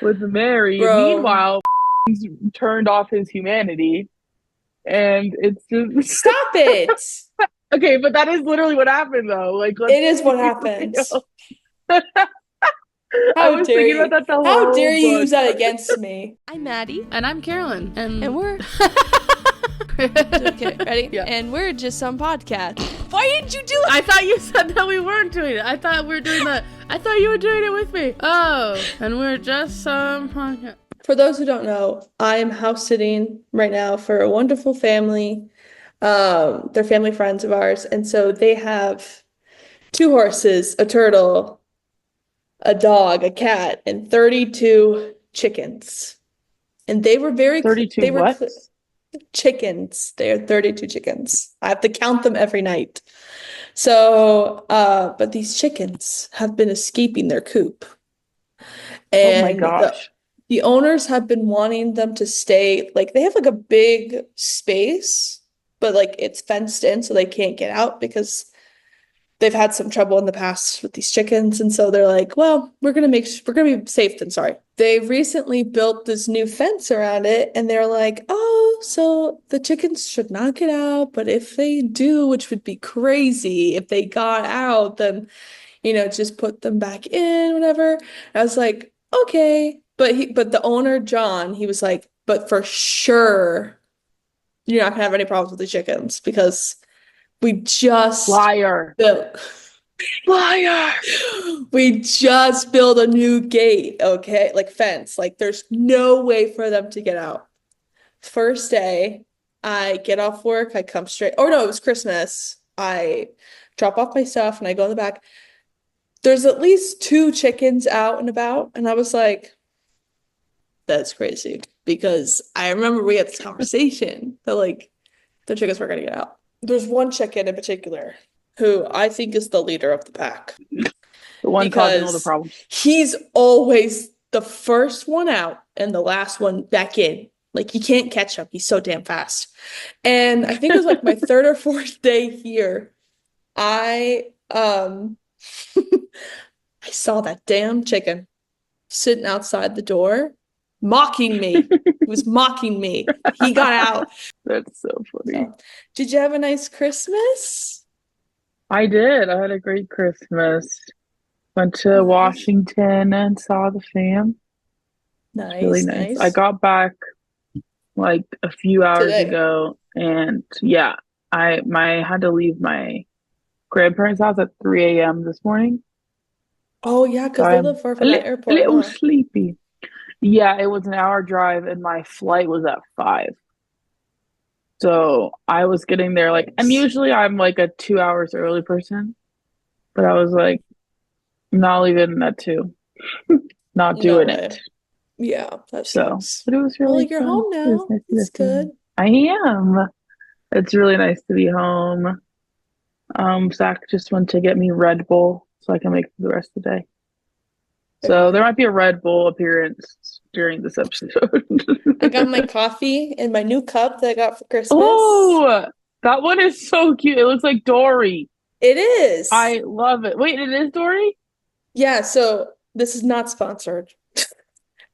with Mary. Bro, Meanwhile, he's turned off his humanity, and it's just stop it. okay. But that is literally what happened, though. Like, let's It is what be happens. real. I How was dare thinking about you? that the How whole dare you book. use that against me? I'm Maddie, And I'm Carolyn. and we're okay. Ready? Yeah. And we're just some podcast. Why didn't you do it? I thought you said that we weren't doing it. I thought we were doing that. I thought you were doing it with me. Oh, and we're just some podcast. For those who don't know, I am house sitting right now for a wonderful family. They're family friends of ours, and so they have two horses, a turtle, a dog, a cat, and 32 chickens. And they were very, 32 they were what? chickens. They are 32 chickens. I have to count them every night. So, but these chickens have been escaping their coop. Oh my And gosh. the owners have been wanting them to stay, like they have like a big space, but like it's fenced in so they can't get out because they've had some trouble in the past with these chickens. And so they're like, well, we're gonna be safe then, sorry. They recently built this new fence around it, and they're like, oh, so the chickens should not get out, but if they do, which would be crazy, if they got out, then just put them back in, whatever. I was like, okay. But the owner, John, he was like, but for sure, you're not gonna have any problems with the chickens because we just Liar. built Liar. we just built a new gate, okay? Like fence. Like there's no way for them to get out. First day, I get off work, I come straight. Oh no, it was Christmas. I drop off my stuff and I go in the back. There's at least two chickens out and about, and I was like, that's crazy because I remember we had this conversation that like the chickens were gonna get out. There's one chicken in particular who I think is the leader of the pack The one causing all the because problems. he's always the first one out and the last one back in. Like you can't catch him. He's so damn fast. And I think it was like my third or fourth day here. I I saw that damn chicken sitting outside the door, mocking me. He was mocking me. He got out. That's so funny. So, did you have a nice Christmas? I did. I had a great Christmas. Went to Nice. Washington and saw the fam. It's really Nice, nice. I nice. got back like a few hours Today. ago, and yeah, I had to leave my grandparents' house at 3 a.m. this morning. Oh yeah, So because they I'm live far from that a airport, little huh? sleepy. Yeah, it was an hour drive, and my flight was at 5. So I was getting there like, and Thanks. usually I'm like a 2 hours early person, but I was like, not leaving at 2, not No doing way. it. Yeah, that So, sucks. but it was Well, really you're fun. home It was now. nice to It's see the good. family. I am. It's really nice to be home. Zach just went to get me Red Bull so I can make it for the rest of the day. Very So there good. might be a Red Bull appearance during this episode. I got my coffee in my new cup that I got for Christmas. Oh, that one is so cute. It looks like Dory. It is. I love it. Wait, it is Dory? Yeah, so this is not sponsored,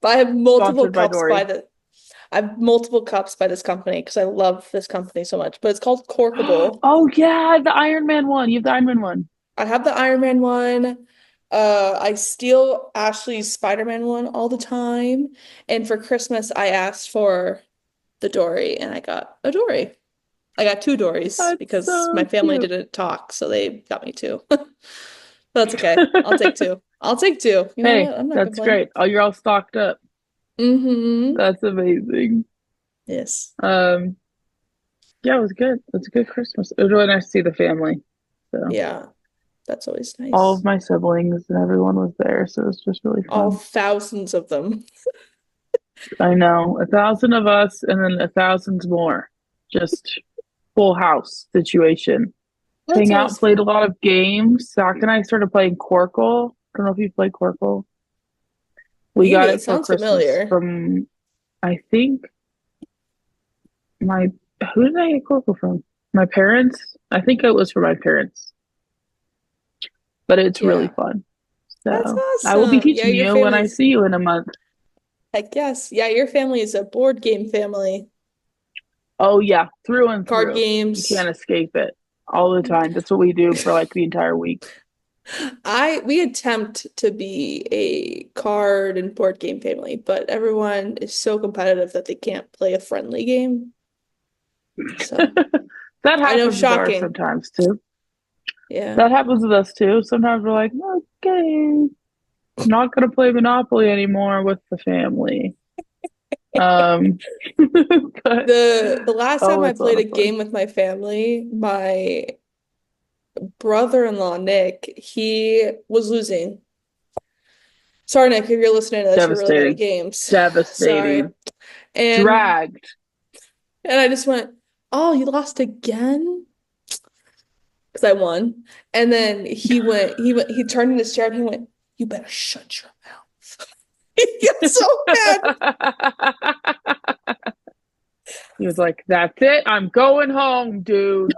but Sponsored by Dory. I have multiple cups by this company because I love this company so much. But it's called Corkable. Oh yeah, the Iron Man one. You have the Iron Man one. I have the Iron Man one. I steal Ashley's Spider-Man one all the time. And for Christmas, I asked for the Dory, and I got a Dory. I got two Dories That's because my so family cute. didn't talk, so they got me two. That's okay. I'll take two. I'll take two. You know Hey, what? I'm not that's complaining. great. Oh, you're all stocked up. Mm-hmm. That's amazing. Yes. Um, yeah, it was good. It was a good Christmas. It was really nice to see the family. So Yeah, that's always all nice. of my siblings and everyone was there, so it was just really All fun. thousands of them. I know, 1,000 of us and then 1,000 more. Just full house situation. That's Hang out, always played a fun. lot of games. Zach and I started playing Corkle. I don't know if you play Corkle. We got Maybe it it for sounds Christmas familiar. from, I think, my, who did I get Corkle from? My parents? I think it was for my parents, but it's really Yeah. fun. That's So I will be awesome. Yeah, teaching your you when I family's see you in a month. Heck yes. Yeah, your family is a board game family. Oh yeah, through and Card through. You games. can't escape it all the time. That's what we do for like the entire week. We attempt to be a card and board game family, but everyone is so competitive that they can't play a friendly game. So That I know, happens with ours shocking. sometimes too. Yeah. That happens with us too. Sometimes we're like, okay, not gonna play Monopoly anymore with the family. Um, but The last time oh, I it's a lot played a of fun. game with my family, my brother-in-law Nick, he was losing. Sorry, Nick, if you're listening to this, you're really bad at Devastating. games. Sorry. Devastating. And Dragged. I just went, "Oh, you lost again?" Because I won. And then he turned in his chair and he went, "You better shut your mouth." He got so mad. He was like, "That's it. I'm going home, dude."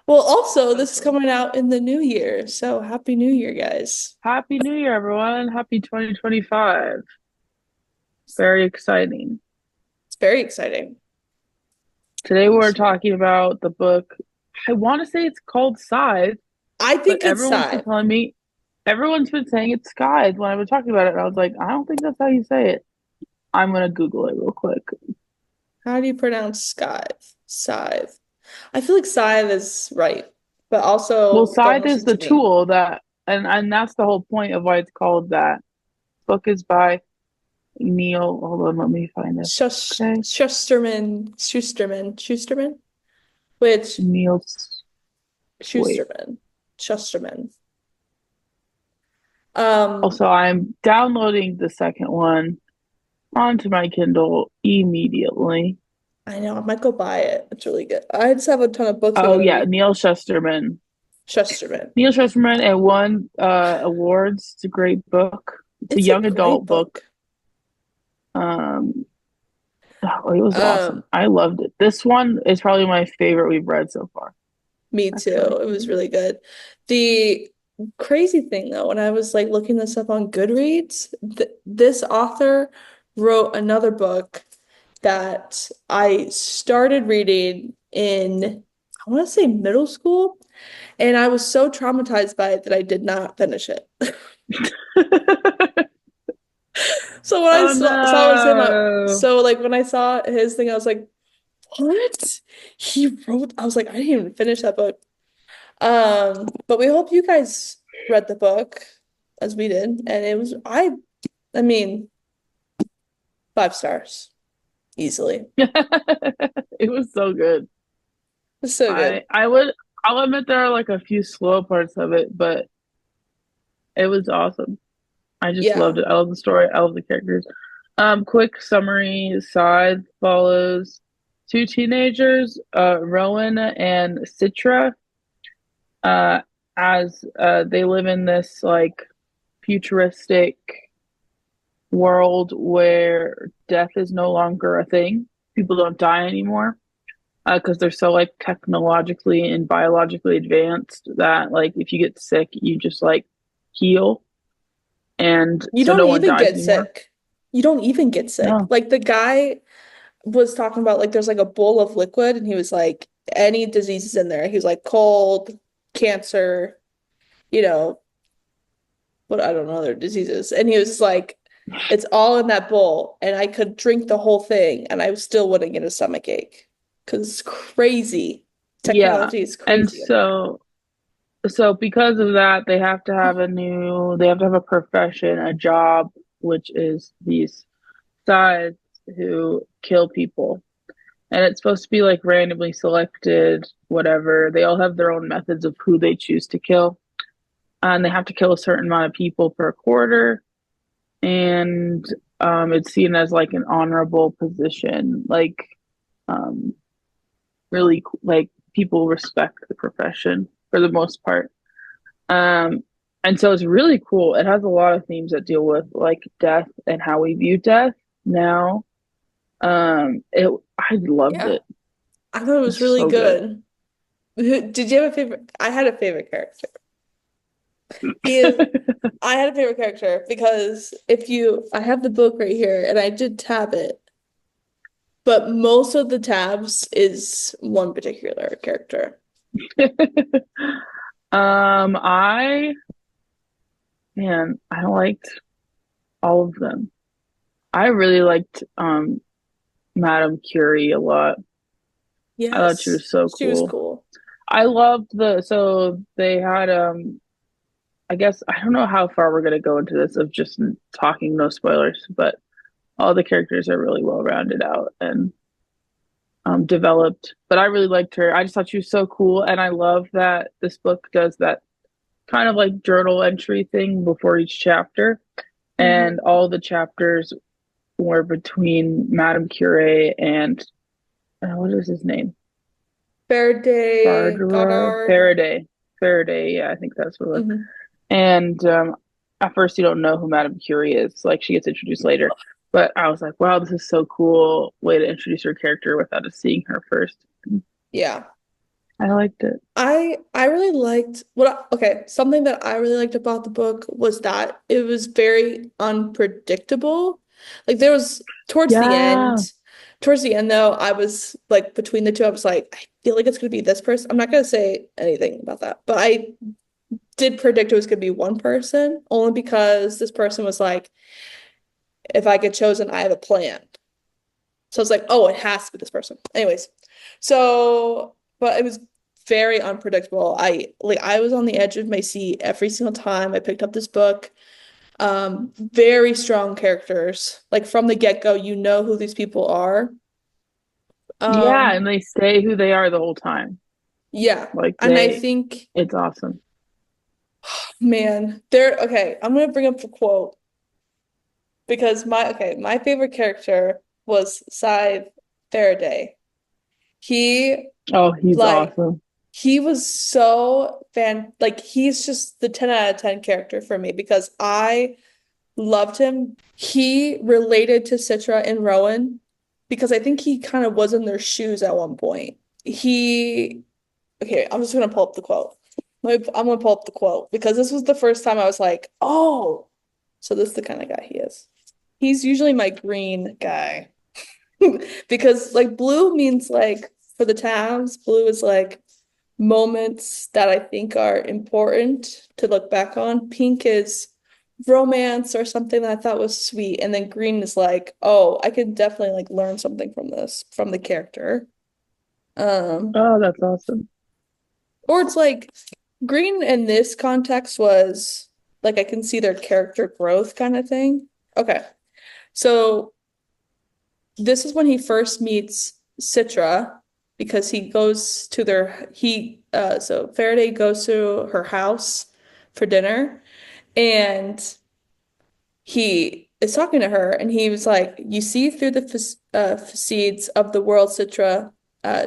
Well, also, this is coming out in the new year, so happy New Year, guys. Happy New Year, everyone. Happy 2025. Very exciting. It's very exciting. Today we're talking about the book. I want to say it's called Scythe, I but think it's everyone's been Scythe. telling me, everyone's been saying it's Scythe when I've been talking about it. And I was like, I don't think that's how you say it. I'm going to Google it real quick. How do you pronounce Scythe? Scythe. I feel like Scythe is right, but Well, also don't Scythe is listen the to me. tool that, and that's the whole point of why it's called that. Book is by Neal. Hold on, let me find it. Okay. Shusterman, which Neal. Wait. Shusterman. Also, I'm downloading the second one onto my Kindle immediately. I know I might go buy it. It's really good. I just have a ton of books I Oh want to yeah, read. Neal Shusterman. Shusterman. Neal Shusterman and won awards. It's a great book. It's a It's a young great adult book. book. Um, oh, it was awesome. Um, I loved it. This one is probably my favorite we've read so far, Me too. actually. It was really good. The crazy thing though, when I was like looking this up on Goodreads, th this author wrote another book that I started reading in, I want to say middle school, and I was so traumatized by it that I did not finish it. So when I Oh saw what him up, no. so like when I saw his thing, I was like, "What?" He wrote, I was like, I didn't even finish that book. But we hope you guys read the book as we did, and it was I mean, 5 stars easily. It was so good. It's so I good. I would I'll admit there are like a few slow parts of it, but it was awesome. I just loved Yeah. it. I love the story. I love the characters. Quick summary. Side follows two teenagers, Rowan and Citra, uh, as they live in this like futuristic world where death is no longer a thing. People don't die anymore because they're so like technologically and biologically advanced that like if you get sick, you just like heal, and You so don't no one even dies get anymore. sick. You don't even get sick. No. Like the guy was talking about like there's like a bowl of liquid and he was like any diseases in there. He was like cold, cancer, you know, what I don't know other diseases. And he was like, it's all in that bowl, and I could drink the whole thing, and I still wouldn't get a stomach ache because it's crazy. Yeah. Technology is And crazy right so because of that, they have to have a profession, a job, which is these sides who kill people. And it's supposed to be like randomly selected, whatever. They all have their own methods of who they choose to kill. And they have to kill a certain amount of people per quarter. And it's seen as like an honorable position. Like um, really like people respect the profession for the most part. Um, and so it's really cool. It has a lot of themes that deal with like death and how we view death now. It I loved now. Yeah, it. I thought it was It's really so good. good. Did you have a favorite? I had a favorite character. He is. I had a favorite character because I have the book right here and I did tab it, but most of the tabs is one particular character. I man, I liked all of them. I really liked Madame Curie a lot. I thought she Yes, was so she was cool. cool. I loved so they had I guess I don't know how far we're gonna go into this of just talking, no spoilers, but all the characters are really well rounded out and developed. But I really liked her. I just thought she was so cool, and I love that this book does that kind of like journal entry thing before each chapter, Hmm. and all the chapters were between Madame Curie and what is his name? Faraday, Goddard. Faraday. Faraday, yeah, I think that's what it was. Hmm. And at first, you don't know who Madame Curie is. Like, she gets introduced later. But I was like, wow, this is so cool way to introduce her character without us seeing her first. Yeah. I liked it. I really liked okay, something that I really liked about the book was that it was very unpredictable. Like there was Yeah. towards the end though, I was like between the two, I was like, I feel like it's gonna be this person. I'm not gonna say anything about that, but I did predict it was gonna be one person only because this person was like, if I get chosen, I have a plan. So I was like, oh, it has to be this person. Anyways, so but it was very unpredictable. I was on the edge of my seat every single time I picked up this book. Very strong characters. Like from the get-go, you know who these people are. Yeah, Um, and they stay who they are the whole time. yeah. Like And I think, it's awesome. man, there, okay, I'm gonna bring up the quote because my favorite character was Scythe Faraday. He Oh, he's like awesome. he was so like he's just the 10 out of 10 character for me because I loved him. He related to Citra and Rowan because I think he kind of was in their shoes at one point. He Okay, I'm just gonna pull up the quote. I'm gonna pull up the quote because this was the first time I was like, oh, so this is the kind of guy he is. He's usually my green guy. Because like blue means like for the tabs, blue is like moments that I think are important to look back on. Pink is romance or something that I thought was sweet. And then green is like, oh, I could definitely like learn something from this, from the character. Um, Oh, that's awesome. or it's like green in this context was like I can see their character growth kind of thing. Okay. So this is when he first meets Citra because he goes to so Faraday goes to her house for dinner and he is talking to her and he was like, you see through the facades of the world, Citra,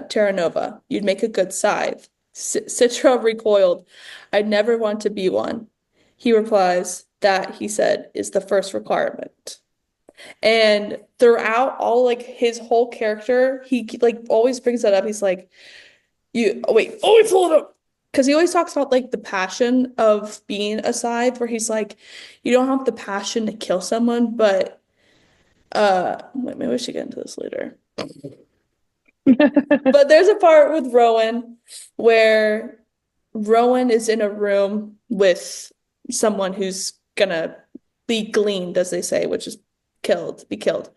Terra Nova, you'd make a good scythe. Citra recoiled, I'd never want to be one. He replies, that, he said, is the first requirement. And throughout all like his whole character, he like always brings that up. He's like, you oh wait, oh wait, pull it up. Because he always talks about like the passion of being a scythe, where he's like, you don't have the passion to kill someone, but wait, maybe we should get into this later. But there's a part with Rowan where Rowan is in a room with someone who's gonna be gleaned, as they say, which is be killed.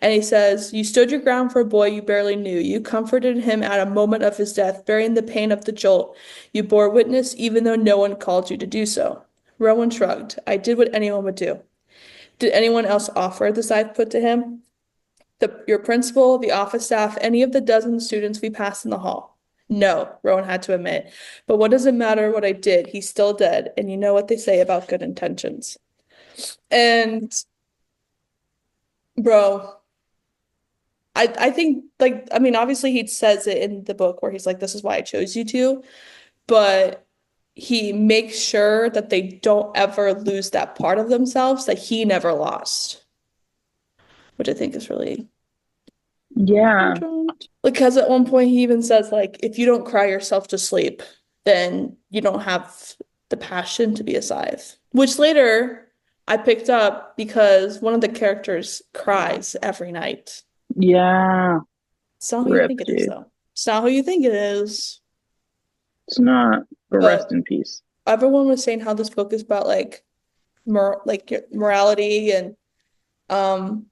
And he says, you stood your ground for a boy you barely knew. You comforted him at a moment of his death, bearing the pain of the jolt. You bore witness even though no one called you to do so. Rowan shrugged. I did what anyone would do. Did anyone else offer? The scythe put to him. Your principal, the office staff, any of the dozen students we passed in the hall. No, Rowan had to admit. But what does it matter what I did? He's still dead, and you know what they say about good intentions. And bro, I think like I mean obviously he says it in the book where he's like this is why I chose you to, but he makes sure that they don't ever lose that part of themselves that he never lost, which I think is really Yeah. important. Because at one point he even says like if you don't cry yourself to sleep, then you don't have the passion to be a Scythe, which later I picked up because one of the characters cries every night. Yeah. It's not who you Rip, think it is, dude. though. It's not who you think it is. It's not, but rest But in peace. everyone was saying how this book is about like morality and um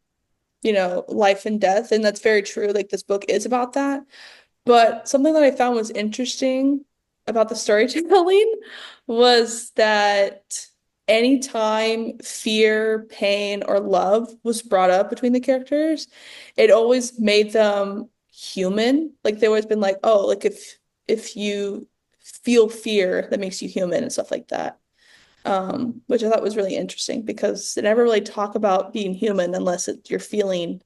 life and death, and that's very true. Like this book is about that. But something that I found was interesting about the storytelling was that anytime fear, pain, or love was brought up between the characters, it always made them human. Like they always been like, oh, like if you feel fear, that makes you human and stuff like that. Which I thought was really interesting because they never really talk about being human unless you're feeling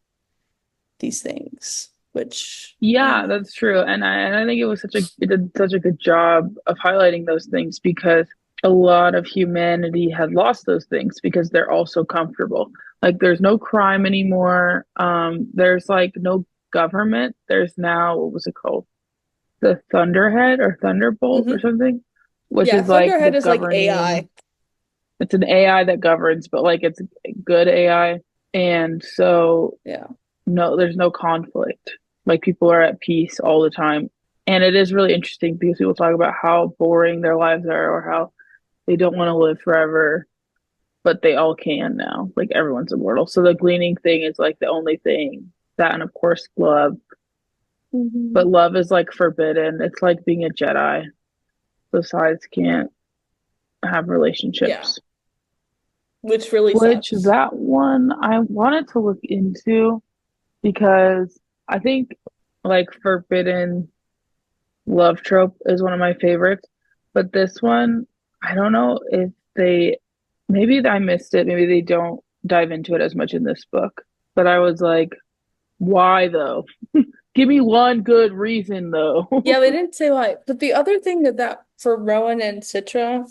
these things, which Yeah, that's true. And I think it did such a good job of highlighting those things because a lot of humanity had lost those things because they're all so comfortable. Like there's no crime anymore. There's like no government. There's now, what was it called? The Thunderhead or Thunderbolt or Mhm. something, which Yeah, is like the Thunderhead is like AI. governing, it's an AI that governs, but like it's good AI. And so Yeah. no, there's no conflict. Like people are at peace all the time. And it is really interesting because people talk about how boring their lives are or how they don't want to live forever, but they all can now. Like everyone's immortal. So the gleaning thing is like the only thing. That and of course love. But Mhm. love is like forbidden. It's like being a Jedi. The sides can't have Yeah, relationships. which really Which sucks. that one I wanted to look into because I think like forbidden love trope is one of my favorites. But this one, I don't know if they maybe I missed it. Maybe they don't dive into it as much in this book. But I was like, why though? Give me one good reason though. Yeah, they didn't say why. But the other thing that for Rowan and Citra,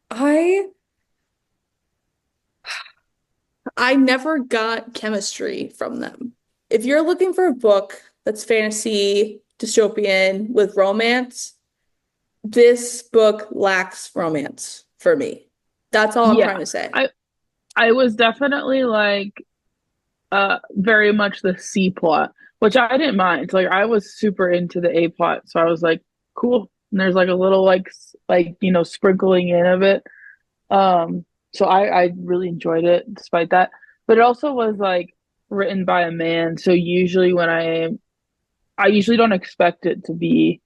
I I never got chemistry from them. If you're looking for a book that's fantasy, dystopian with romance, this book lacks romance for me. That's all I'm trying Yeah. to say. I I was definitely like very much the C plot, which I didn't mind. Like I was super into the A plot, so I was like, cool. And there's like a little sprinkling in of it. So I really enjoyed it despite that. But it also was like written by a man, so usually I usually don't expect it to be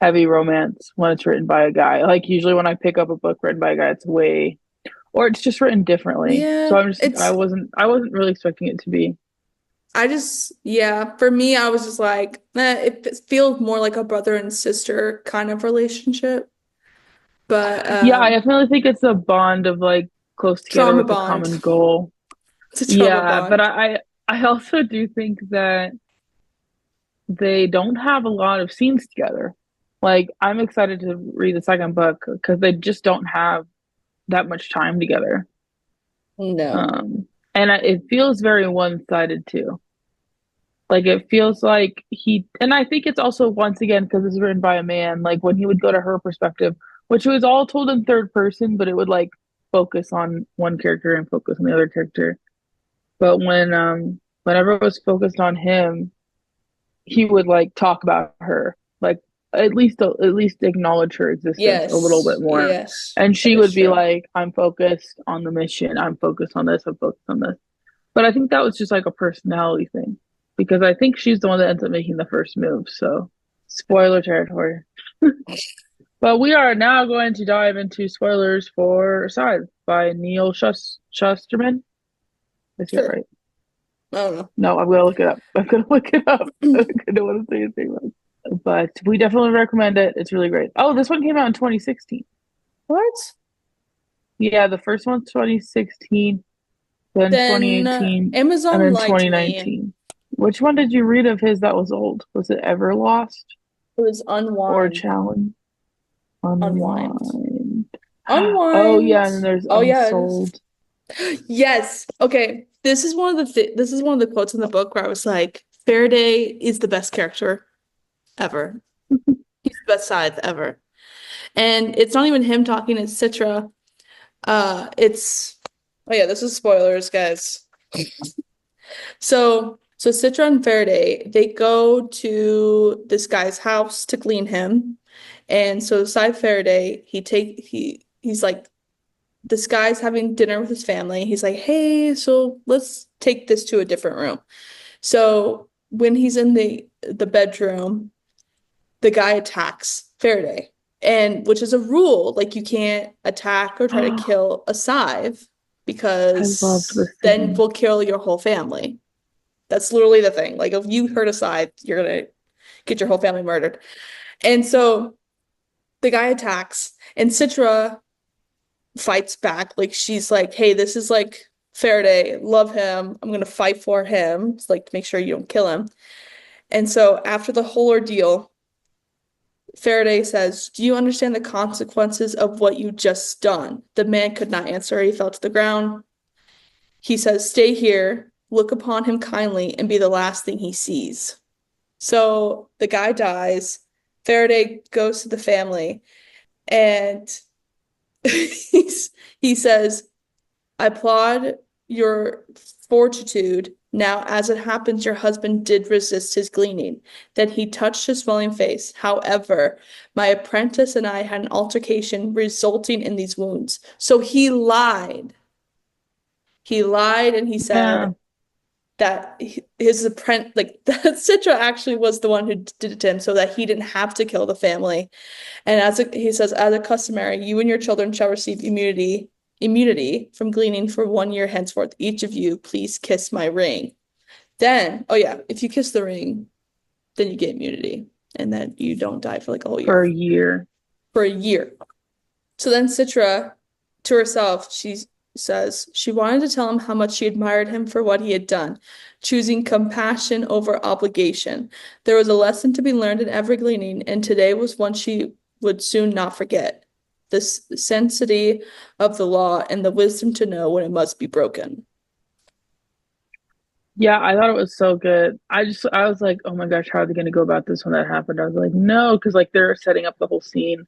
heavy romance when it's written by a guy. Like usually when I pick up a book written by a guy, it's way or it's just written differently. So Yeah, I wasn't really expecting it to be. yeah, for me, I was just like, it feels more like a brother and sister kind of relationship, but Yeah, I definitely think it's a bond of like close together trauma with a bond. common goal. It's a trauma Yeah, but bond. I also do think that they don't have a lot of scenes together. Like I'm excited to read the second book because they just don't have that much time together. No. Um, and it feels very one-sided too. Like it feels like and I think it's also once again because it's written by a man, like when he would go to her perspective, which was all told in third person, but it would like focus on one character and focus on the other character. But whenever it was focused on him, he would like talk about her, like at least acknowledge her existence a little bit more. Yes, And that she is would be true. like, I'm focused on the mission, I'm focused on this, I'm focused on this. But I think that was just like a personality thing because I think she's the one that ends up making the first move. So, spoiler territory. But we are now going to dive into spoilers for Scythe by Neal Shusterman. Is that Sure. right? I don't No, I'm gonna look it up. I'm gonna look it up. know. I don't want to say anything wrong. But we definitely recommend it. It's really great. Oh, this one came out in 2016. What? Yeah, the first one's 2016, then Then 2018, and Amazon then lied to me. It 2019. Which one did you read of his that was old? Was it Everlost was or Unwind. Challenge? Unwind. Unwind. Oh Unwind. yeah, and then there's Oh yeah, it is. Unsold. Yes. Okay. This is one of the quotes in the book where I was like, Faraday is the best character ever. He's the best Scythe ever. And it's not even him talking, it's Citra. It's oh yeah, this is spoilers, guys. So Citra and Faraday, they go to this guy's house to clean him. And so Scythe Faraday, he's like, this guy's having dinner with his family. He's like, hey, so let's take this to a different room. So when he's in the bedroom, the guy attacks Faraday. And which is a rule, like you can't attack or try to kill a Scythe I loved because this then scene. we'll kill your whole family. That's literally the thing. Like if you hurt a Scythe, you're gonna get your whole family murdered. And so the guy attacks, and Citra fights back. Like she's like, "Hey, this is like Faraday. Love him. I'm gonna fight for him. It's like to make sure you don't kill him." And so after the whole ordeal, Faraday says, "Do you understand the consequences of what you just done?" The man could not answer. He fell to the ground. He says, "Stay here, look upon him kindly, and be the last thing he sees." So the guy dies. Faraday goes to the family, and he says, "I applaud your fortitude. Now, as it happens, your husband did resist his gleaning. Then he touched his swelling face. However, my apprentice and I had an altercation resulting in these wounds." So he lied. He lied and he Yeah. said that his apprentice, like that Citra actually was the one who did it to him so that he didn't have to kill the family. And he says, as a customary, you and your children shall receive immunity from gleaning for 1 year henceforth. Each of you, please kiss my ring. Then, oh yeah, if you kiss the ring, then you get immunity, and then you don't die for like a whole For a year. year. For a year. So then Citra, to herself, she says she wanted to tell him how much she admired him for what he had done, choosing compassion over obligation. There was a lesson to be learned in every gleaning, and today was one she would soon not forget. The sanctity of the law and the wisdom to know when it must be broken. Yeah, I thought it was so good. I was like, oh my gosh, how are they going to go about this when that happened? I was like, no, because like they're setting up the whole scene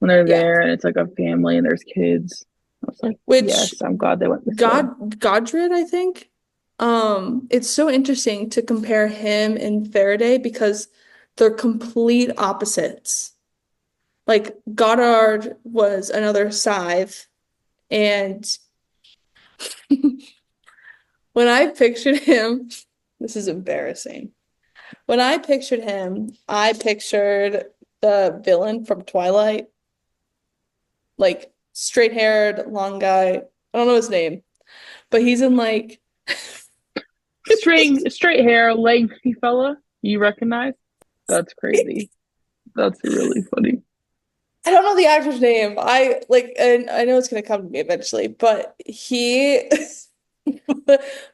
when they're Yeah. there and it's like a family and there's kids. I was like, Which yes, I'm glad they went this way. Godred, I think. It's so interesting to compare him and Faraday because they're complete opposites. Like Goddard was another Scythe, and when I pictured him, this is embarrassing. When I pictured him, I pictured the villain from Twilight, like straight-haired, long guy. I don't know his name, but he's in like Straight hair, lengthy fella. You recognize? That's crazy. That's really funny. I don't know the actor's name. I like, and I know it's gonna come to me eventually, but he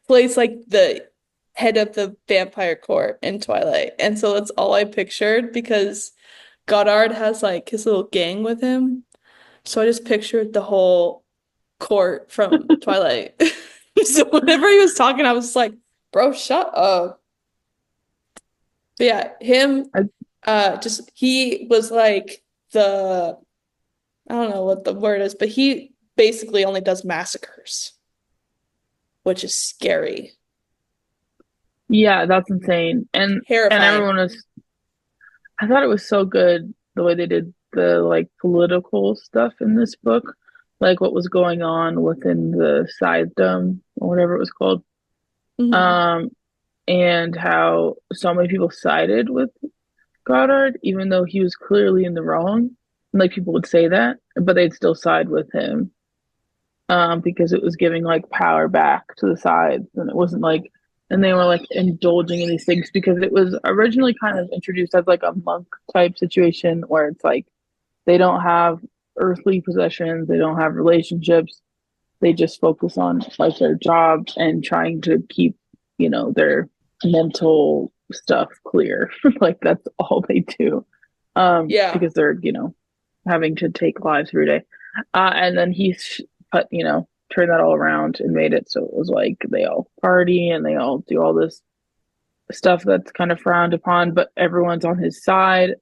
plays like the head of the vampire court in Twilight. And so that's all I pictured because Goddard has like his little gang with him. So I just pictured the whole court from Twilight. So whenever he was talking, I was just like, bro, shut up. But yeah, him, I, just he was like the, I don't know what the word is, but he basically only does massacres, which is scary, yeah, that's insane. And terrifying. everyone was I thought it was so good the way they did the like political stuff in this book, like what was going on within the Scythedom or whatever it was called. Hmm. Um, and how so many people sided with Goddard, even though he was clearly in the wrong. And, like people would say that, but they'd still side with him, because it was giving like power back to the sides, and it wasn't like, and they were like indulging in these things because it was originally kind of introduced as like a monk type situation where it's like they don't have earthly possessions, they don't have relationships, they just focus on like their job and trying to keep, their mental stuff clear. Like that's all they do. Yeah. Because they're, having to take lives every day. And then he's put, turned that all around and made it so it was like they all party and they all do all this stuff that's kind of frowned upon, but everyone's on his side.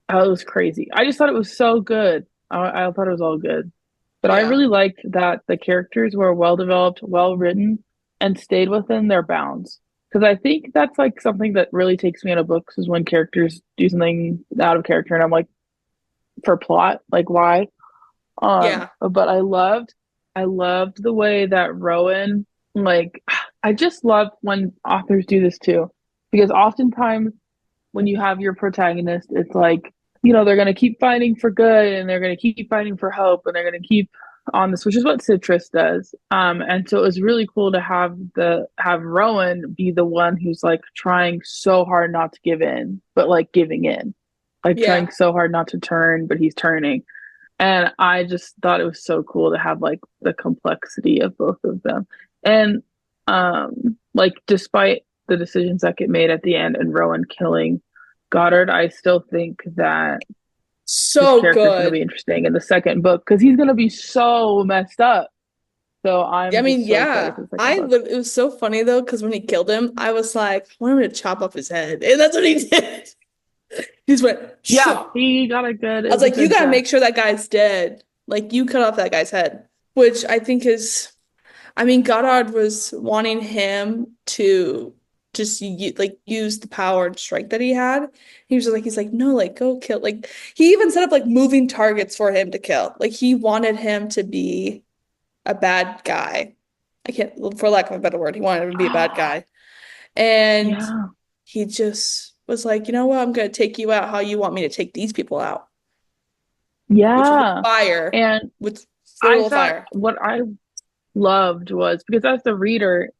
Oh, it was crazy. I just thought it was so good. I thought it was all good. But I Yeah. really liked that the characters were well developed, well written, and stayed within their bounds. Because I think that's like something that really takes me out of books is when characters do something out of character, and I'm like, for plot, like why? Yeah. But I loved the way that Rowan, like, I just love when authors do this too, because oftentimes when you have your protagonist, it's like, they're going to keep fighting for good and they're going to keep fighting for hope and they're going to keep on this, which is what Citrus does. And so it was really cool to have Rowan be the one who's like trying so hard not to give in, but like giving in, like Yeah. trying so hard not to turn, but he's turning. And I just thought it was so cool to have like the complexity of both of them. And like despite the decisions that get made at the end and Rowan killing Goddard, I still think that his So character is going to be good. interesting in the second book because he's going to be so messed up. So I I'm mean, just so excited yeah. for the second book. It was so funny though, because when he killed him, I was like, I want him to chop off his head. And that's what he did. He just went, Yeah, shoo. he got I it was was a like, you good gotta death. make sure that guy's dead. Like, you cut off that guy's head. Which I think is, I mean, Goddard was wanting him to just like use the power and strength that he had. He's like, no, like go kill. Like he even set up like moving targets for him to kill. Like he wanted him to be a bad guy. I can't, for lack of a better word, he wanted him to be a bad guy. And Yeah. he just was like, you know what? I'm gonna take you out how you want me to take these people out, which is with Yeah. fire, And with I full thought fire. what I loved was because as the reader,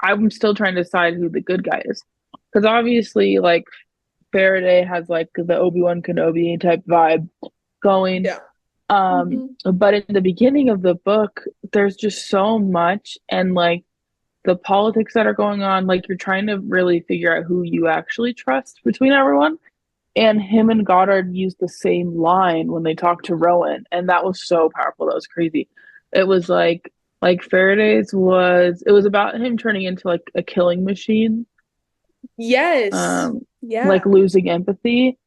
I'm still trying to decide who the good guy is. Because obviously, like, Faraday has like the Obi-Wan Kenobi type vibe going. Yeah. Hmm. But in the beginning of the book, there's just so much and like the politics that are going on, like you're trying to really figure out who you actually trust between everyone. And him and Goddard used the same line when they talked to Rowan, and that was so powerful. That was crazy. It was like Faraday's was it was about him turning into like a killing machine, Yes. um, like Yeah. losing empathy.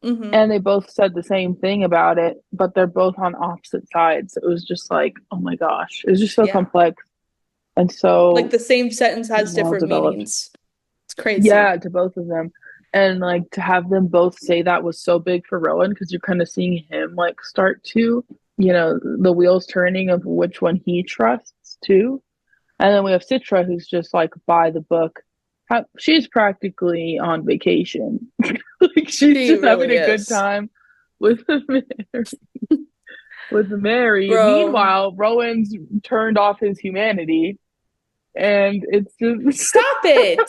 Hmm. And they both said the same thing about it, but they're both on opposite sides. It was just like, oh my gosh, it was just so Yeah. complex and Like so the same sentence has well different developed. meanings. It's crazy. Yeah, to both of them. And like to have them both say that was so big for Rowan because you're kind of seeing him like start to, the wheels turning of which one he trusts too. And then we have Citra who's just like by the book. She's practically on vacation. Like she's She just having really a good is. time with Mary. Bro, Meanwhile, Rowan's turned off his humanity and it's just stop it.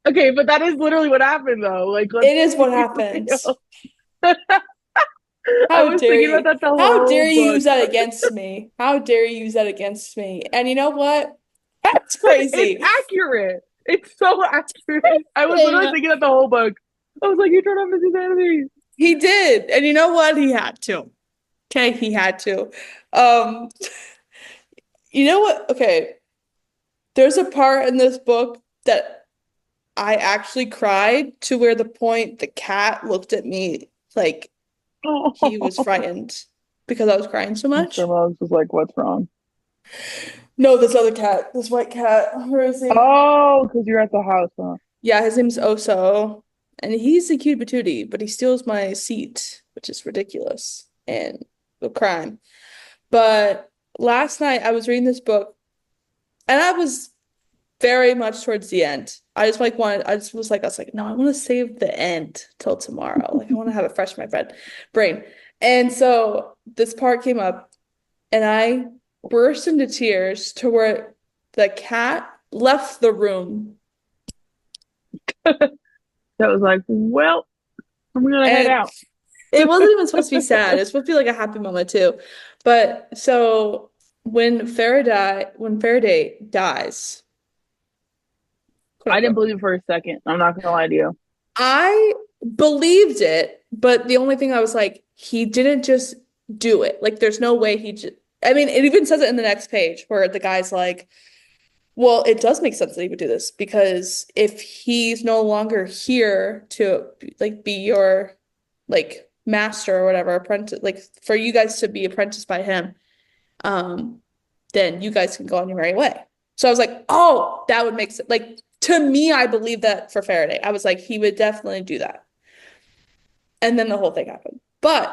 okay, but that is literally what happened though. Like, let's It is what be happens. real. I was thinking about that the How whole dare you book. use that against me? How dare you use that against me? And you know what? That's It's crazy. accurate. It's so accurate. I was literally thinking that the whole book. I was like, you turned on Mrs. Humanity. He did. And you know what? He had to. Okay, he had to. Um, you know what? Okay, there's a part in this book that I actually cried to where the point the cat looked at me like he was Oh. frightened because I was crying so Mr. much. Muggs was like, what's wrong? No, this other cat, this white cat. Where is he? Oh, because you're at the house, huh? Yeah, his name's Oso, and he's a cute patootie, but he steals my seat, which is ridiculous and a crime. But last night I was reading this book, and I was very much towards the end. I just was like, I was like, no, I want to save the end till tomorrow. Like, I want to have it fresh in my brain. And so this part came up, and I burst into tears to where the cat left the room. That was like, well, I'm gonna head And out. it wasn't even supposed to be sad. It's supposed to be like a happy moment too. But so when Faraday dies, quote I didn't unquote, believe it for a second. I'm not gonna lie to you. I believed it, but the only thing I was like, he didn't just do it. Like there's no way he just I mean, it even says it in the next page where the guy's like, well, it does make sense that he would do this because if he's no longer here to like be your like master or whatever, apprentice, like for you guys to be apprenticed by him, then you guys can go on your merry way. So I was like, oh, that would make sense. Like to me, I believe that for Faraday. I was like, he would definitely do that. And then the whole thing happened. But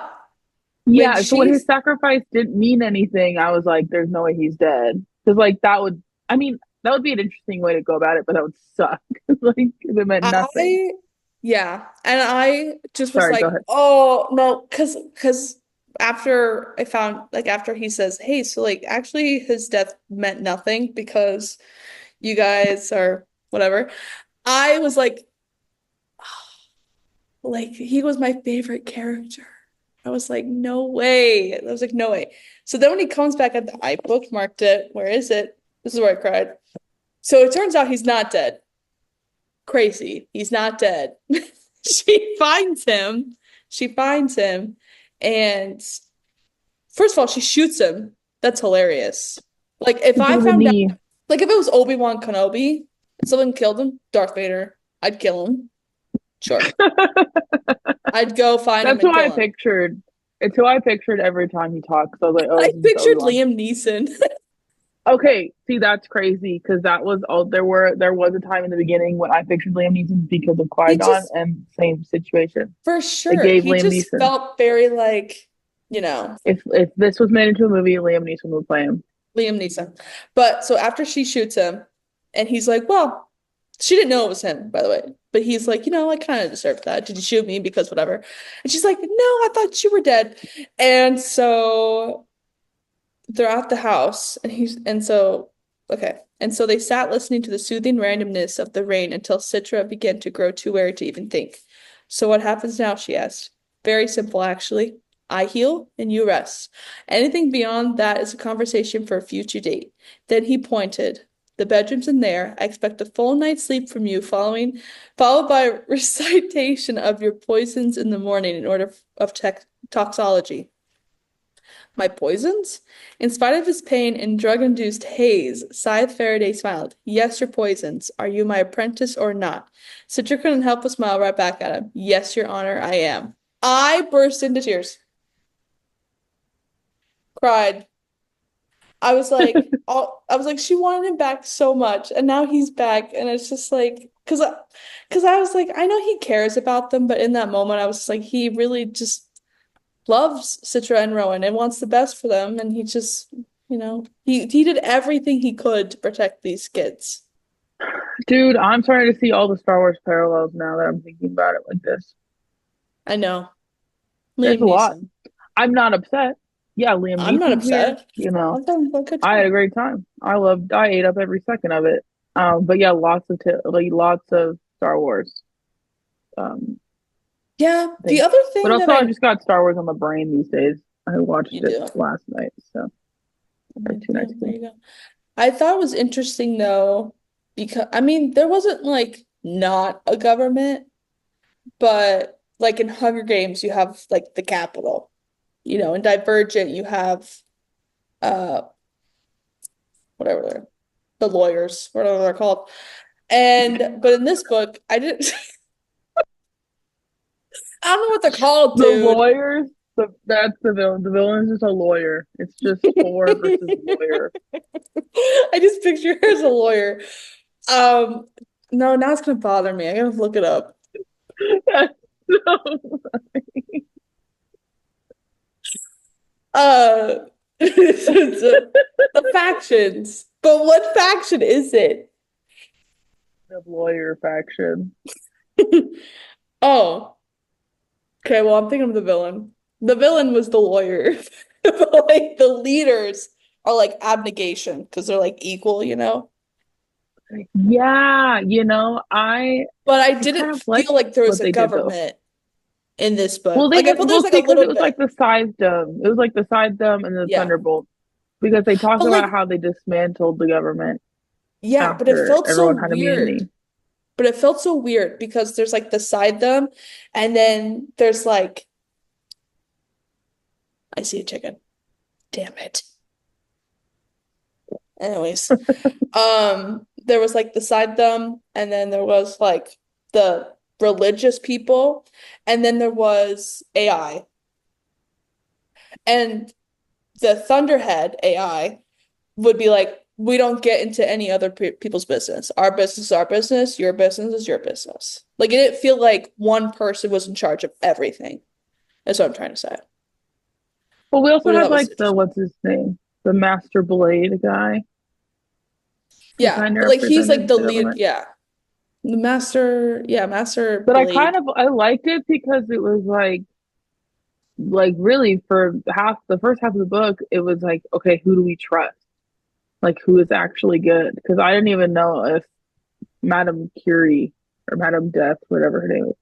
when Yeah, so when his she's sacrifice didn't mean anything, I was like, there's no way he's dead. Because, like, that would, I mean, that would be an interesting way to go about it, but that would suck. Like, if it meant nothing. I yeah, and I just was Sorry, go like, ahead. oh no, because after I found like after he says, hey, so like actually his death meant nothing because you guys are whatever. I was like he was my favorite character. I was like, no way. I was like, no way. So then when he comes back I bookmarked it. Where is it? This is where I cried. So it turns out he's not dead. Crazy. He's not dead. She finds him. She finds him. And first of all, she shoots him. That's hilarious. Like if I Through the found out, knee. like if it was Obi-Wan Kenobi and someone killed him, Darth Vader, I'd kill him. Sure. I'd go find him That's who and I kill him. pictured. It's who I pictured every time he talks. I was like, oh, I this is pictured Obi-Wan. Liam Neeson. Okay, see, that's crazy because that was all there was a time in the beginning when I pictured Liam Neeson because of He Qui-Gon just, and same situation. for They sure, gave he Liam just Neeson. felt very like, you know, If this was made into a movie, Liam Neeson would play him. Liam Neeson. But so after she shoots him, and he's like, well, she didn't know it was him, by the way. But he's like, I kind of deserved that. Did you shoot me? Because whatever. And she's like, no, I thought you were dead. And so they're at the house, okay. And so they sat listening to the soothing randomness of the rain until Citra began to grow too weary to even think. So what happens now? She asked. Very simple, actually. I heal and you rest. Anything beyond that is a conversation for a future date. Then he pointed. The bedroom's in there. I expect a full night's sleep from you followed by recitation of your poisons in the morning in order of toxology. My poisons? In spite of his pain and drug-induced haze, Scythe Faraday smiled. Yes, your poisons. Are you my apprentice or not? Citra couldn't help but smile right back at him. Yes, Your Honor, I am. I burst into tears. Cried. I was like, she wanted him back so much, and now he's back, and it's just like, because I was like, I know he cares about them, but in that moment, I was just like, he really just loves Citra and Rowan and wants the best for them, and he just, he did everything he could to protect these kids. Dude, I'm starting to see all the Star Wars parallels now that I'm thinking about it like this. I know. There's Liam a lot. Neeson. I'm not upset. Yeah, Liam I'm not Neeson's here. upset. I've done a good I had time. a great time. I ate up every second of it. But yeah, lots of Star Wars. Yeah, the Things. other But thing that also, I just got Star Wars on the brain these days. I watched you it do. last night, so or two Yeah, nights there ago. you go. I thought it was interesting though, because I mean, there wasn't like not a government, but like in Hunger Games, you have like the Capitol, in Divergent, you have uh whatever the lawyers, whatever they're called. But in this book, I didn't I don't know what they're called, The dude. lawyers, that's the villain. The villain is just a lawyer. It's just Thor versus lawyer. I just picture her as a lawyer. Um, no, now it's gonna bother me. I gotta look it up. That's so Uh, the factions. But what faction is it? the lawyer faction. Oh, okay. Well, I'm thinking of the villain. The villain was the lawyer. But like the leaders are like abnegation because they're like equal. Yeah, But I I kind didn't of like feel like there was what a they did though. government in this book. Well, they Like I didn't. feel Well, there's like a see, because it little was like bit. the Scythe. It was like the Scythe and the Yeah. Thunderbolt because they talk But like, about how they dismantled the government yeah, but it after felt so everyone had weird. immunity. But it felt so weird because there's like the side them, and then there's like, I see a chicken. Damn it. Anyways, there was like the side them, and then there was like the religious people, and then there was AI. And the Thunderhead AI would be like, we don't get into any other people's business. Our business is our business. Your business is your business. Like, it didn't feel like one person was in charge of everything. That's what I'm trying to say. Well, we also Which I had thought was like interesting. what's his name? The Master Blade guy who Yeah, kind of but like he's like represented the the lead. government. Yeah, the master. Yeah, Master But Blade. I liked it because it was like really for the first half of the book, it was like, okay, who do we trust? Like who is actually good? Because I didn't even know if Madame Curie or Madame Death, whatever her name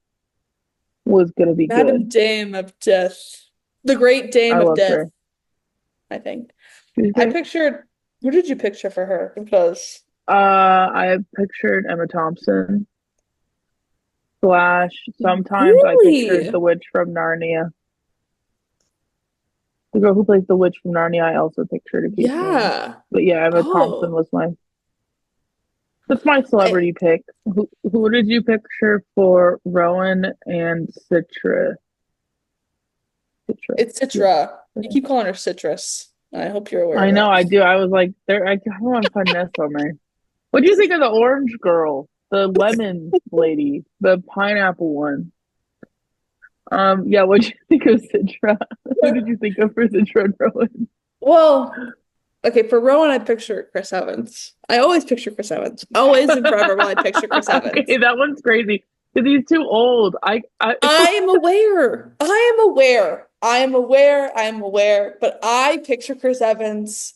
was gonna be Madam good. Dame of Death. The Great I Dame of loved Death, her. I think. She was I great. pictured, what did you picture for her? Because I pictured Emma Thompson slash sometimes I pictured really? the witch from Narnia. The girl who plays the witch from Narnia, I also pictured occasionally. Yeah. But yeah, Emma Thompson Oh, was that's my I, celebrity pick. Who did you picture for Rowan and Citra? Citra. it's Yeah. Citra. You Okay. keep calling her Citrus. I hope you're aware I of know, that. I do. I was like, there. I want to find Ness on there. What do you think of the orange girl, the lemon lady, the pineapple one? Yeah. What do you think of Citra? Who did you think of for Citra and Rowan? Well, okay, for Rowan, I picture Chris Evans. I always picture Chris Evans. Always and forever will I picture Chris Evans. Okay, that one's crazy because he's too old. I I am aware. I am aware. I am aware. I am aware. But I picture Chris Evans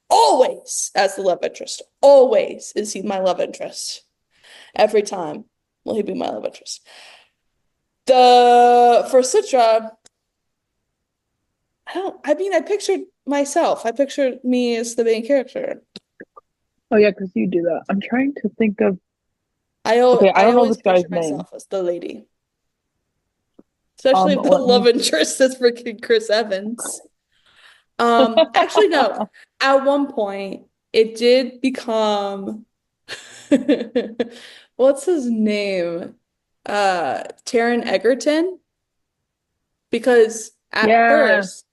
always as the love interest. Always is he my love interest. Every time will he be my love interest. The for Citra, I mean, I pictured myself. I pictured me as the main character. Oh yeah, because you do that. I'm trying to think of. I Okay, I I don't know always this guy's picture name. myself as the lady. Especially if the Let me. love interest is freaking Chris Evans. Actually, no. At one point, it did become what's his name? Taron Egerton. Because at Yeah, first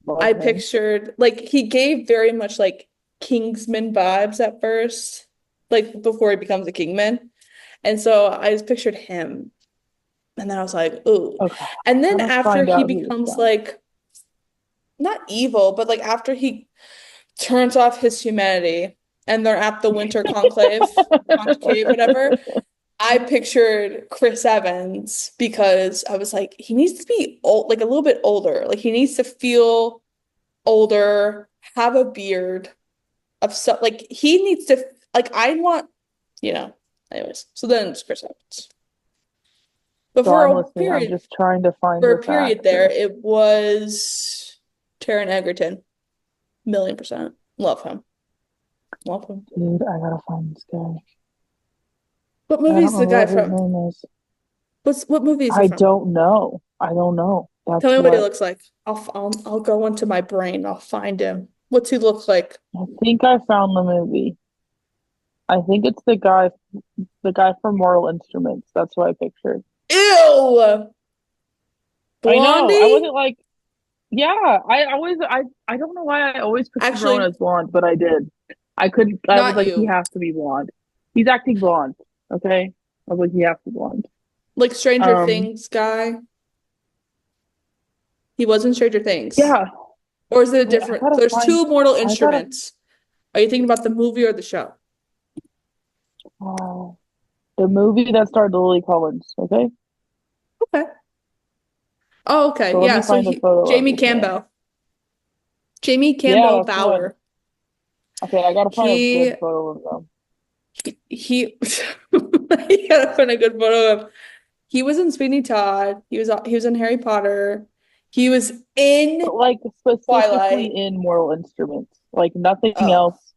love I him. pictured like he gave very much like Kingsman vibes at first, like before he becomes a Kingman. And so I just pictured him. And then I was like, ooh. Okay, And then I gotta after find he out who this becomes guy. like not evil, but like after he turns off his humanity and they're at the winter conclave, whatever. I pictured Chris Evans because I was like, he needs to be old, like a little bit older. Like he needs to feel older, have a beard of stuff. Like he needs to, like I want, you know. Anyways, so then it's Chris Evans. But So I'm listening. I'm just trying to find for a this period there, actor. it was Taron Egerton, 1,000,000%. Love him. Love him. Dude, I gotta find this guy. What I movie don't is the remember guy what his from? name is. What movie is he I from? don't know. I don't know. Tell That's me what he what looks like. I'll go into my brain. I'll find him. What's he look like? I think I found the movie. I think it's the guy from Mortal Instruments. That's what I pictured. Ew! I know. I Blondie? wasn't like, yeah. I don't know why I always pictured Rowan Actually, as blonde, but I did. I couldn't. I was not like, he you. has to be blonde. He's acting blonde. Okay. I was like, he has to be blonde. Like Stranger Um. Things guy. He was in Stranger Things. Yeah. Or is it a Wait, I different? gotta There's find. two Mortal I gotta. Instruments. Are you thinking about the movie or the show? Uh, the movie that starred Lily Collins. Okay. Okay. Oh, So okay. let Yeah, me so find a he photo of Jamie this man. Campbell. Jamie Yeah, Campbell that's one. Bower. Okay, I gotta find a He good photo of them. he you gotta find a good photo of him. He was in Sweeney Todd. He was in Harry Potter. He was in But like specifically Twilight. in Mortal Instruments. Like nothing Oh, else,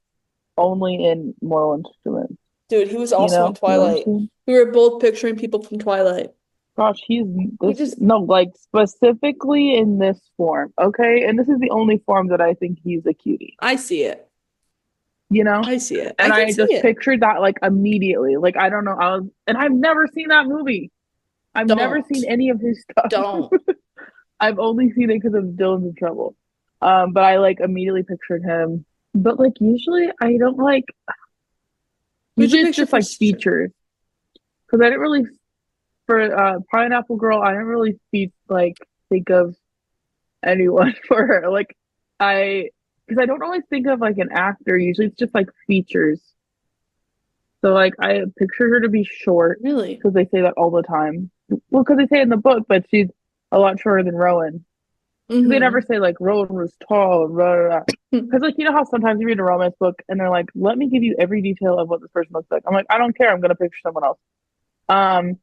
only in Mortal Instruments. dude, he was You also in know? You know what I'm Twilight. saying? We were both picturing people from Twilight. Gosh, he's He this just, no, like specifically in this form, okay? And this is the only form that I think he's a cutie, I see it. you know? I see it. I And can I see just it. pictured that like immediately. Like I don't know, and I've never seen that movie. I've never Don't. seen any of his stuff. Don't. I've only seen it because of Dylan's in Trouble. But I like immediately pictured him. But like usually I don't like Who'd you usually it's picture just for like features. Because I didn't really for Pineapple Girl, I didn't really think of anyone for her. Like I because I don't always think of like an actor. Usually it's just like features. So like I pictured her to be short Really? because they say that all the time. Well, because they say it in the book, but she's a lot shorter than Rowan. Because they never Mm-hmm. say like Rowan was tall and blah, blah, blah. Because like you know how sometimes you read a romance book and they're like, let me give you every detail of what this person looks like. I'm like, I don't care. I'm gonna picture someone else. Um,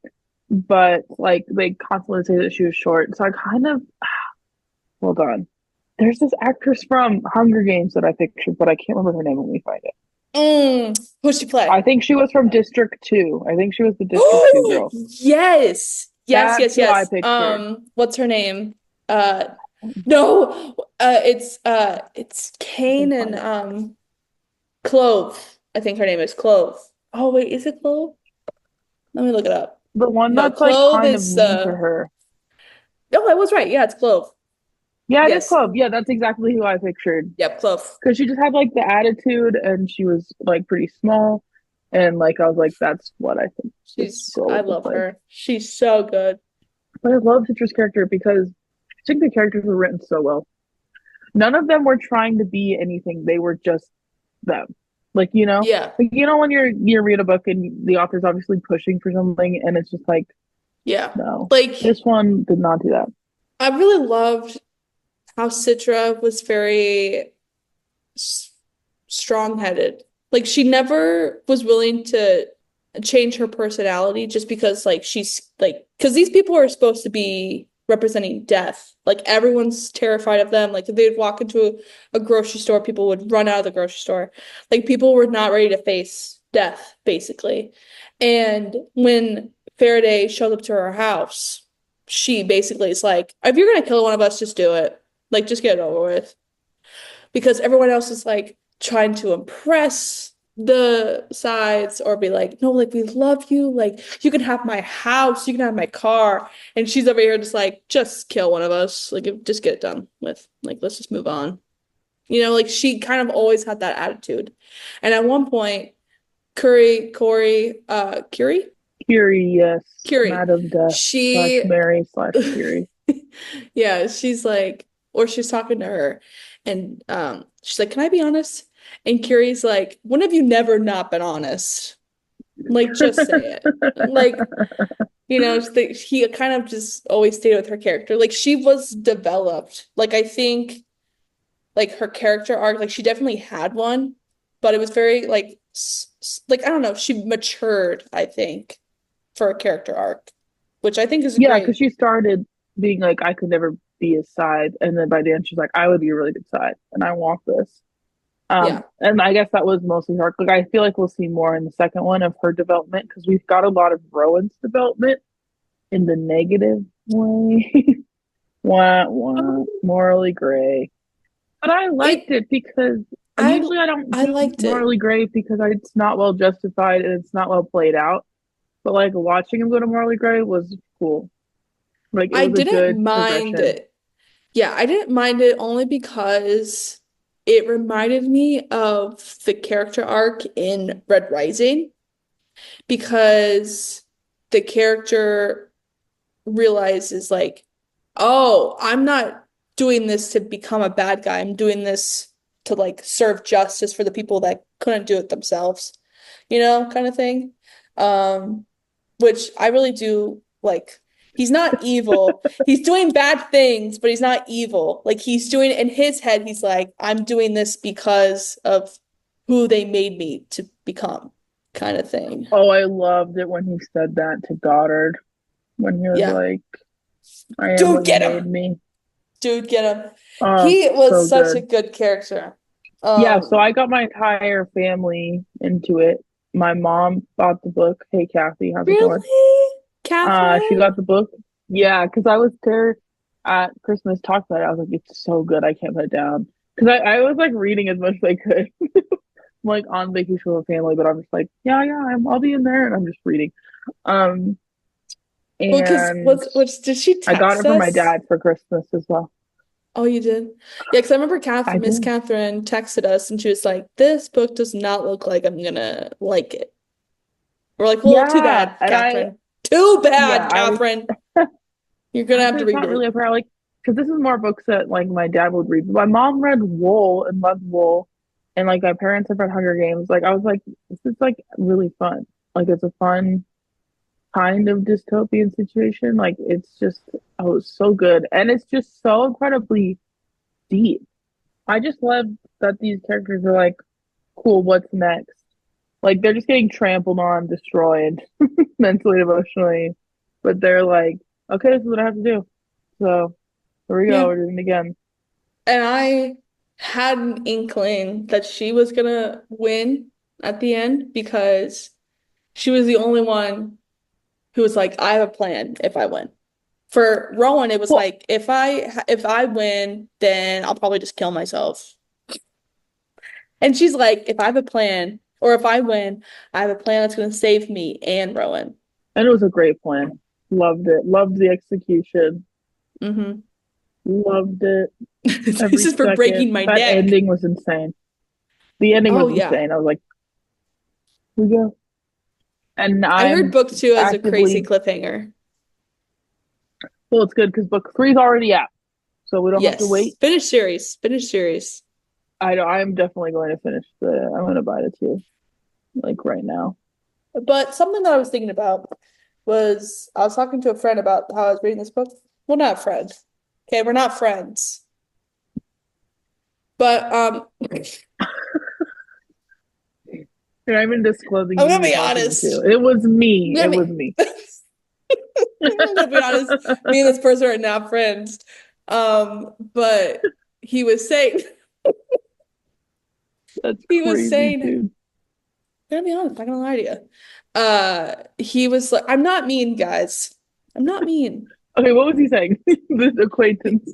but like they constantly say that she was short, so I kind of hold on. There's this actress from Hunger Games that I pictured, but I can't remember her name. When we find it. Who'd she play? I think she was from District 2. I think she was the District 2 Oh, girl. yes. Yes, That's yes, who I yes. pictured. What's her name? Uh, no, it's I can Kane and find it. Clove. I think her name is Clove. Oh wait, is it Clove? Let me look it up. The one No, that's like Clove kind of is mean to her. oh, I was right. Yeah, it's Clove. Yeah, it is Yes. Clove. Yeah, that's exactly who I pictured. Yep, Clove. Because she just had like the attitude and she was like pretty small. And like I was like, that's what I think this girl I would look love like. her. She's so good. But I love Citra's character because I think the characters were written so well. None of them were trying to be anything. They were just them. Yeah. Like when you read a book and the author's obviously pushing for something and it's just like, Yeah. no. Like This one did not do that. I really loved how Citra was very strong-headed. Like she never was willing to change her personality just because like she's like because these people are supposed to be representing death. Like everyone's terrified of them. Like if they'd walk into a grocery store, people would run out of the grocery store. Like people were not ready to face death, basically. And when Faraday showed up to her house, she basically is like, if you're gonna kill one of us, just do it. Like just get it over with. Because everyone else is like trying to impress the sides or be like, no, like we love you, like you can have my house, you can have my car, and she's over here just like, just kill one of us, like just get it done with, like let's just move on. Like she kind of always had that attitude. And at one point, Curie, Curie, yes. Curie, Madam Death slash she Mary slash Curie. yeah, she's like, or she's talking to her, and she's like, "Can I be honest?" And Curie's like, "When have you never not been honest? Like, just say it." Like, he kind of just always stayed with her character. Like, she was developed. Like, I think, like her character arc, like she definitely had one, but it was very like I don't know, she matured, I think, for a character arc, which I think is Yeah, great. because she started being like, I could never be a side. And then by the end, she's like, I would be a really good side. And I want this. Yeah. And I guess that was mostly her. Like, I feel like we'll see more in the second one of her development because we've got a lot of Rowan's development in the negative way. Wah, wah, morally gray. But I liked it because I usually I don't I do liked it. morally gray because it's not well justified and it's not well played out. But like watching him go to morally gray was cool. Like it I was a didn't good mind progression. it. Yeah, I didn't mind it only because it reminded me of the character arc in Red Rising because the character realizes like, oh, I'm not doing this to become a bad guy. I'm doing this to like serve justice for the people that couldn't do it themselves, kind of thing. Um, which I really do like. He's not evil. He's doing bad things, but he's not evil. Like he's doing in his head, he's like, I'm doing this because of who they made me to become, kind of thing. Oh, I loved it when he said that to Goddard. When he was Yeah. like, I am Dude, what you get made him. me. Dude, get him. Oh, He was so such a good. good character. Yeah, so I got my entire family into it. My mom bought the book. Hey, Kathy, how's it going? Really? She Catherine? got the book. Yeah, because I was there at Christmas talk about it. I was like, it's so good. I can't put it down. Because I was like reading as much as I could. I'm like on vacation with a family, but I'm just like, yeah, I'll be in there and I'm just reading. Um, Well, because And what did she I got text it for my us? dad for Christmas as well. Oh, you did? Yeah, because I remember I Miss did. Catherine texted us and she was like, "This book does not look like I'm gonna like it." We're like, "Well, too Yeah, bad, and Catherine. Too yeah, bad, Catherine. You're gonna have actually, to it's read not really it." a prayer, like, because this is more books that like my dad would read. My mom read Wool and loved Wool, and like my parents have read Hunger Games. Like, I was like, this is like really fun. Like, it's a fun kind of dystopian situation. Like, it's just, oh, it's so good, and it's just so incredibly deep. I just love that these characters are like, cool, what's next? Like, they're just getting trampled on, destroyed mentally, emotionally, but they're like, okay, this is what I have to do. So here we go, Yeah. we're doing it again. And I had an inkling that she was gonna win at the end because she was the only one who was like, "I have a plan if I win." For Rowan, it was Well, like, if I win, then I'll probably just kill myself. And she's like, if I have a plan, or if I win, I have a plan that's going to save me and Rowan. and it was a great plan. Loved it. Loved the execution. Hmm. Loved it This every is for second. breaking my That neck. ending was insane. The ending Oh was yeah. insane. I was like, here we go. And I heard I'm book two has a crazy actively, cliffhanger. well, it's good because book three is already out. So we don't have to Yes. wait. Finish series. Finish series. I know I'm definitely going to finish I'm going to buy the two, like right now. But something that I was thinking about was I was talking to a friend about how I was reading this book. Well, not a friend. Okay, we're not friends. But You're not even disclosing I'm who gonna you're be talking honest. to. It was me. I It was mean, me. I'm gonna be honest, me and this person are not friends. But he was saying That's he was crazy, saying, I'm dude. gonna be honest, I'm not gonna lie to you. He was like, I'm not mean, guys. I'm not mean. Okay, what was he saying? This acquaintance.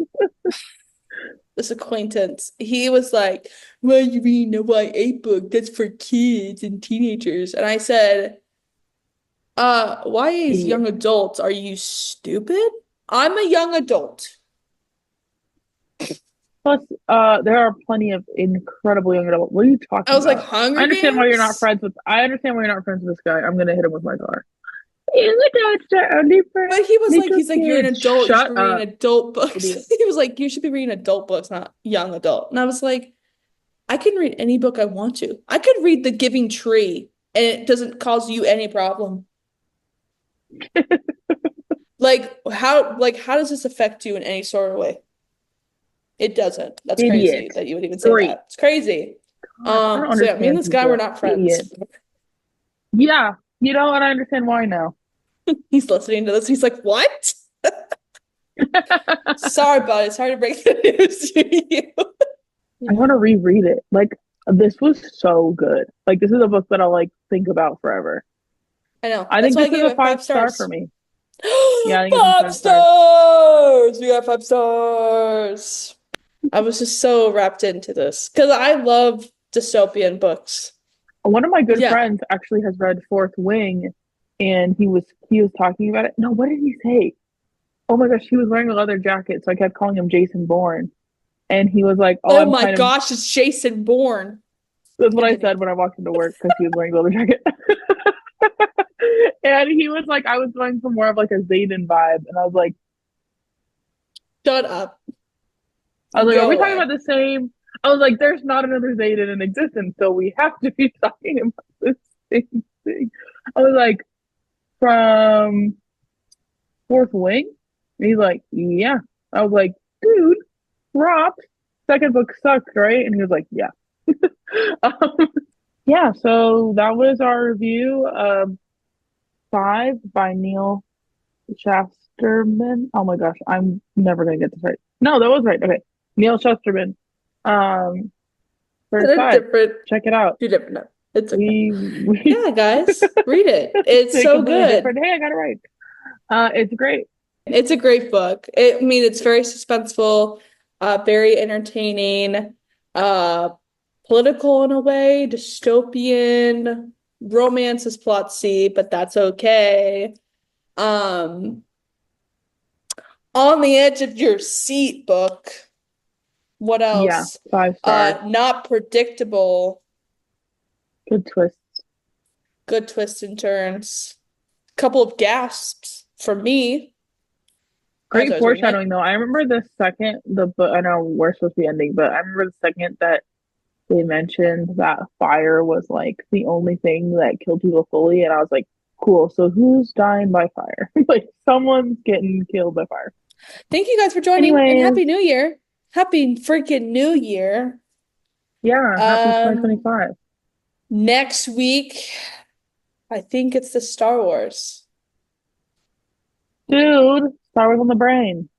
This acquaintance, he was like, "Why are you reading a YA book? That's for kids and teenagers." And I said, YA is Idiot. young adults. Are you stupid? I'm a young adult. Plus, there are plenty of incredible young adults. What are you I talking was like, about? I Hunger understand why you're not Games? friends with. I understand why you're not friends with this guy. I'm gonna hit him with my car. Young adults are only for But he was like, little he's like, you're an kids. adult. You should Shut be reading up, adult books. idiot. He was like, you should be reading adult books, not young adult. And I was like, I can read any book I want to. I could read The Giving Tree and it doesn't cause you any problem. Like how does this affect you in any sort of way? It doesn't. That's Idiot. crazy that you would even say Great. that. It's crazy. God, I don't So yeah, me and understand this guy were people. not Idiot. friends. Yeah, you know, and I understand why now. He's listening to this. He's like, what? Sorry, bud. Sorry to break the news to you. I want to reread it. Like, this was so good. Like, this is a book that I'll like think about forever. I know. I That's think why I this is gave a it five 5 star for stars. me. Yeah, I think it's a Five 5 stars. stars! We got 5 stars. I was just so wrapped into this because I love dystopian books. One of my good Yeah. friends actually has read Fourth Wing, and he was talking about it. No, what did he say? Oh my gosh, he was wearing a leather jacket, so I kept calling him Jason Bourne. And he was like, "Oh, Oh I'm my kind of." gosh, it's Jason Bourne. That's what I Continue. said when I walked into work because he was wearing a leather jacket. And he was like, I was going for more of like a Zayden vibe, and I was like, Shut up. "Are Go we talking away. about the same?" I was like, "There's not another Zayden in existence, so we have to be talking about the same thing." I was like, "From Fourth Wing?" And he's like, "Yeah." I was like, "Dude, Rob, second book sucked, right?" And he was like, "Yeah." um, yeah, so that was our review of Five by Neal Shusterman. Oh my gosh, I'm never gonna get this right. No, that was right. Okay, Neal Shusterman. Um, for They're Scythe. different. Check it out. Two different. No, it's okay. We Yeah, guys, read it. It's say so completely good. different. Hey, I got it right. It's great. It's a great book. I mean, it's very suspenseful, very entertaining, uh, political in a way, dystopian, romance is plot C, but that's okay. On the Edge of Your Seat book. What Yeah, else? 5 stars. Not Predictable. Good twist. Good twists and turns. Couple of gasps from me as Great I was reading it. foreshadowing though. I remember the second the book. I know we're supposed to be ending, but I remember the second that they mentioned that fire was like the only thing that killed people fully, and I was like, cool. So who's dying by fire? Like someone's getting killed by fire. Thank you guys for joining, and Anyways, Happy New Year. Happy freaking New Year. yeah, happy 2025. Next week, I think it's the Star Wars. Dude, Star Wars on the brain.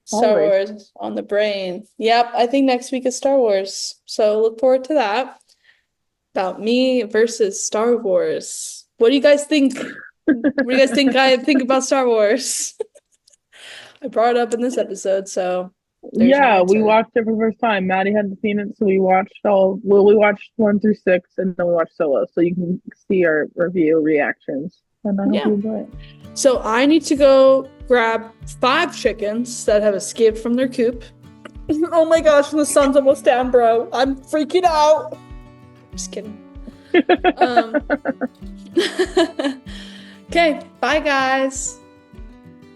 Star Always. Wars on the brain. Yep, I think next week is Star Wars. So look forward to that. About me versus Star Wars. What do you guys think? What do you guys think I think about Star Wars? I brought it up in this episode, so there's your Yeah, we answer. watched it for the first time. Maddie hadn't seen it, so we watched we watched 1 through 6 and then we watched Solo. So you can see our review reactions. And I hope Yeah. you enjoy it. So I need to go grab 5 chickens that have escaped from their coop. Oh my gosh, the sun's almost down, bro. I'm freaking out. Just kidding. Okay, bye guys.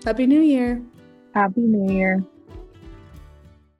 Happy New Year. Happy New Year.